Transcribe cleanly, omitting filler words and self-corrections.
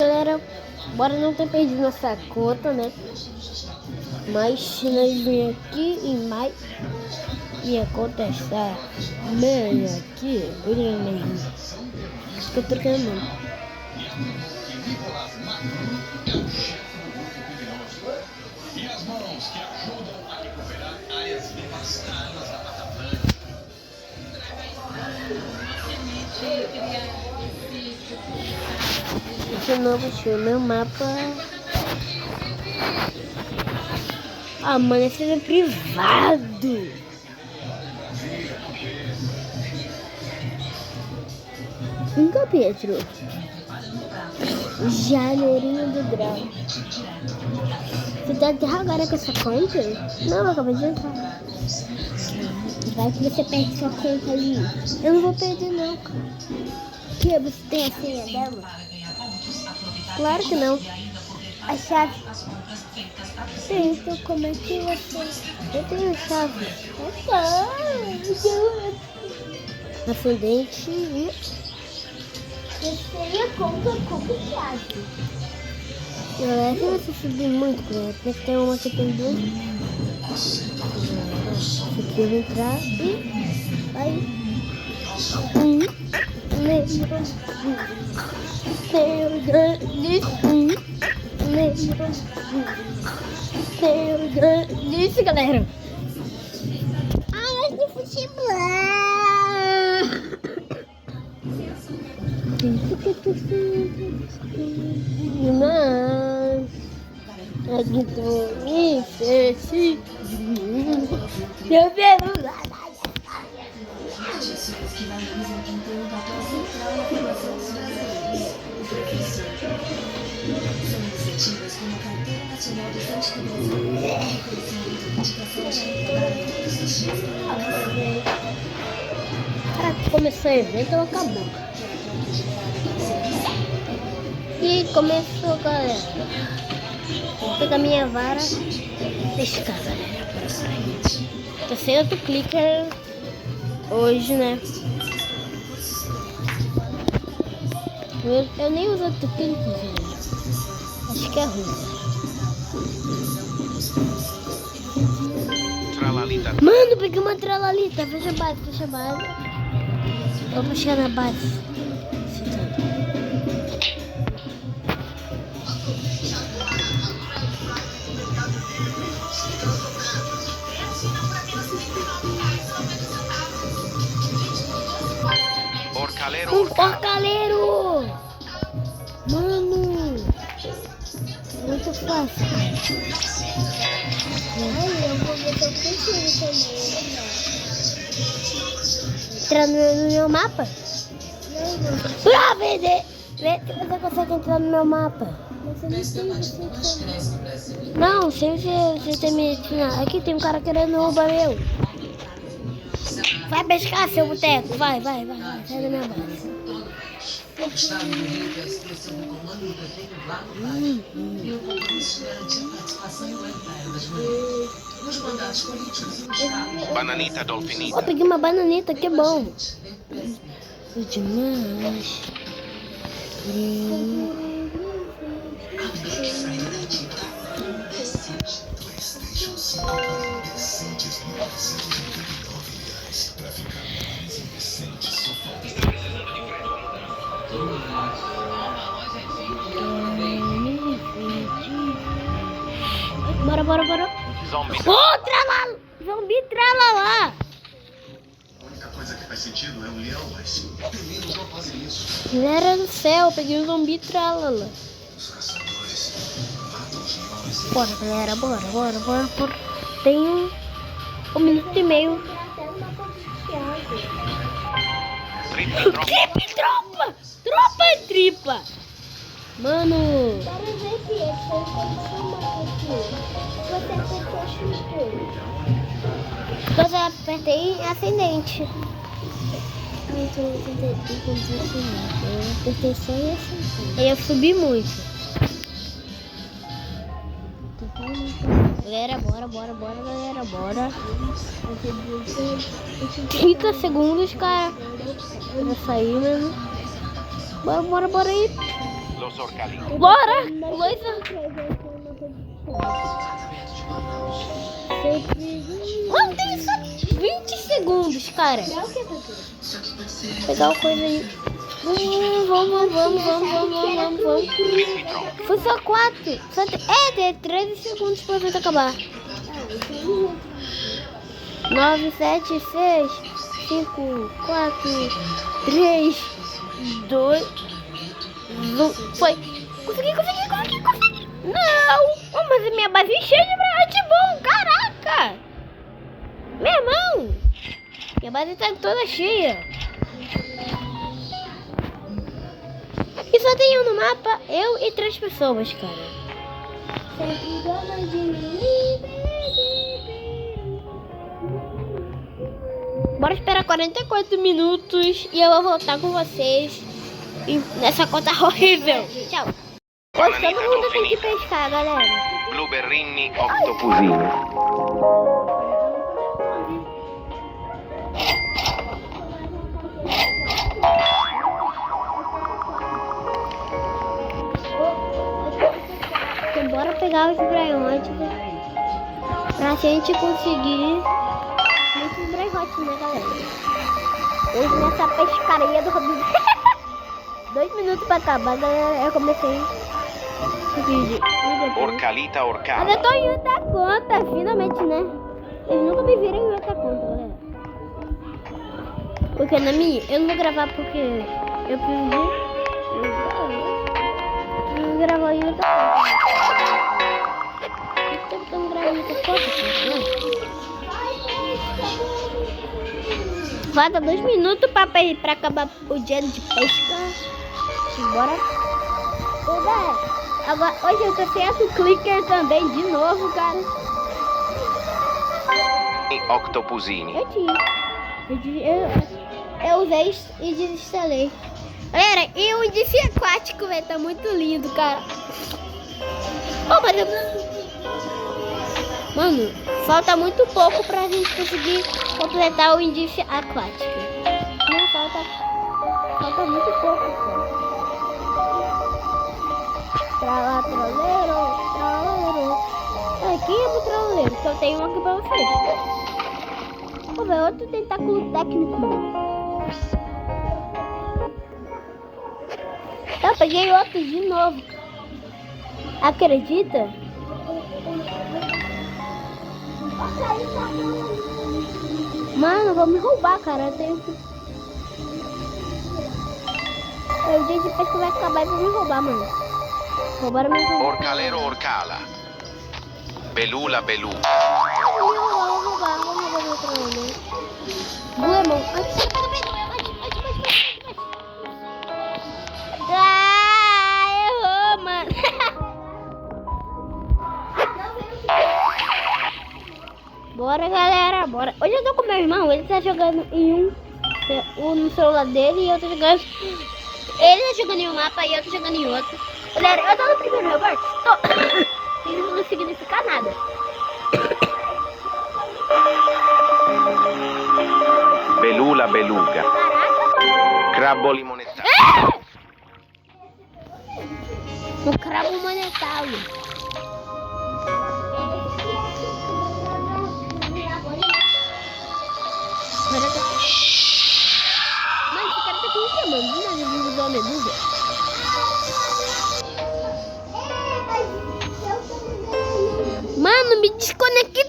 galera, bora não ter perdido nossa conta, né? Mas se nós vir aqui e mais minha conta está bem aqui, olha mesmo. Acho que eu tô trocando. E as mãos que ajudam a recuperar áreas devastadas da Mata Atlântica. De novo, deixa eu ver meu mapa. Ah, mano, esse é privado. Nunca, Pedro. Janeirinho do grau. Você tá até agora com essa conta? Não, eu acabei de entrar. Vai que você perde sua conta ali. Eu não vou perder não, cara. Que você tem a senha dela? Claro que não. A chave. Tem, então como é que você... Eu tenho a chave. Ascendente e... Eu tenho a conta como chave. Galera, se você subir muito, galera, tem que ter uma que tem duas. Aqui eu vou entrar e vai. Isso, galera. Ai, de futebol. Mas aqui tô infeliz. Meu Deus. Cara, começou o evento ou acabou? E começou, galera. Vou pegar minha vara e pescar, galera. Tô sem outro clicker hoje, né? Eu nem uso outro clicker, gente. Acho que é ruim. Tralalita. Mano, peguei uma tralalita. Fecha a base, fecha a base. Eu vou chegar na base. Orcaleiro. Orcaleiro! Mano! Muito fácil. Ai, eu vou ver se eu consigo também. Entrar no meu mapa? Ah, vê se você consegue entrar no meu mapa. Não, sem você ter me ensinado. Aqui tem um cara querendo roubar meu. Vai pescar, seu boteco. Vai. Sai da minha base. Bananita dolfinita. Eu peguei uma bananita, que bom. Demais. Bora. Zombi. Tralala! Zumbi tralalá! A única coisa que faz sentido é um leão, mas pelinos não fazem isso. Galera do céu, peguei um zumbi tralala. Os caçadores matam os leões. Bora, galera, bora. Tem um minuto e meio. Tripa, tropa! Tropa e tripa! Mano! Quando eu apertei ascendente. Eu apertei só e ascendente. Aí eu subi muito. Galera, bora. 30 segundos, cara. Pra sair, mano. Bora aí. Los 2 Orcalita. Bora! Coisa. Mano, tem só 20 segundos, cara. Pegar o coisa aí. Vamos. Foi só 4. Tem 13 segundos pra gente acabar. 9, 7, 6, 5, 4, 3, 2, 1. Foi. Consegui. Não! Oh, mas a minha base é cheia de brilhante bom, caraca! Meu irmão! Minha base tá toda cheia. E só tem um no mapa, eu e 3 pessoas, cara. Sempre gama de mim. Bora esperar 44 minutos e eu vou voltar com vocês nessa conta horrível. Tchau. Hoje todo mundo tem que pescar, galera. Blueberrini Octopusini. Então bora pegar os braiões pra gente conseguir muitos braiões, né, galera? Hoje nessa pescaria do Robin. 2 minutos pra acabar, galera. Eu comecei o vídeo. Orcalita Mas Orcala. eu tô em outra conta, finalmente, né? Eles nunca me viram em outra conta, galera. Porque na minha, eu não vou gravar porque eu preciso gravar em outra conta. Eu tô gravando em outra conta, né? Falta 2 minutos pra acabar o dia de pesca. Bora. Agora, hoje eu tô sem o clicker também, de novo, cara. Octopusini. Eu tinha. Eu usei e desinstalei. Galera, e o índice aquático, velho, tá muito lindo, cara. Oh, mas mano, falta muito pouco pra gente conseguir completar o índice aquático. Não, falta muito pouco, cara. Traleiro. Aqui é pro traleiro, só tem um aqui pra vocês. Vou ver outro tentáculo técnico. Tá, peguei outro de novo. Acredita? Mano, vão me roubar, cara. Eu tenho que... O dia de pesca vai acabar e vão me roubar, mano. Roubaram meu roubar. Orcalero Orcala. Belula Beluga. Vão roubar meu trolê. Buemon. Errou, mano. Bora, galera, bora. Hoje eu tô com meu irmão, ele tá jogando em no celular dele e eu tô jogando... Ele tá jogando em um mapa e eu tô jogando em outro. Galera, eu tô no primeiro Robert. Isso não significa nada. Belula Beluga. Caraca. Crabbo limonetario. Um crabo monetário. Mano, esse cara tá com o que, mano? Não, ele usou a medusa. Mano, me desconectei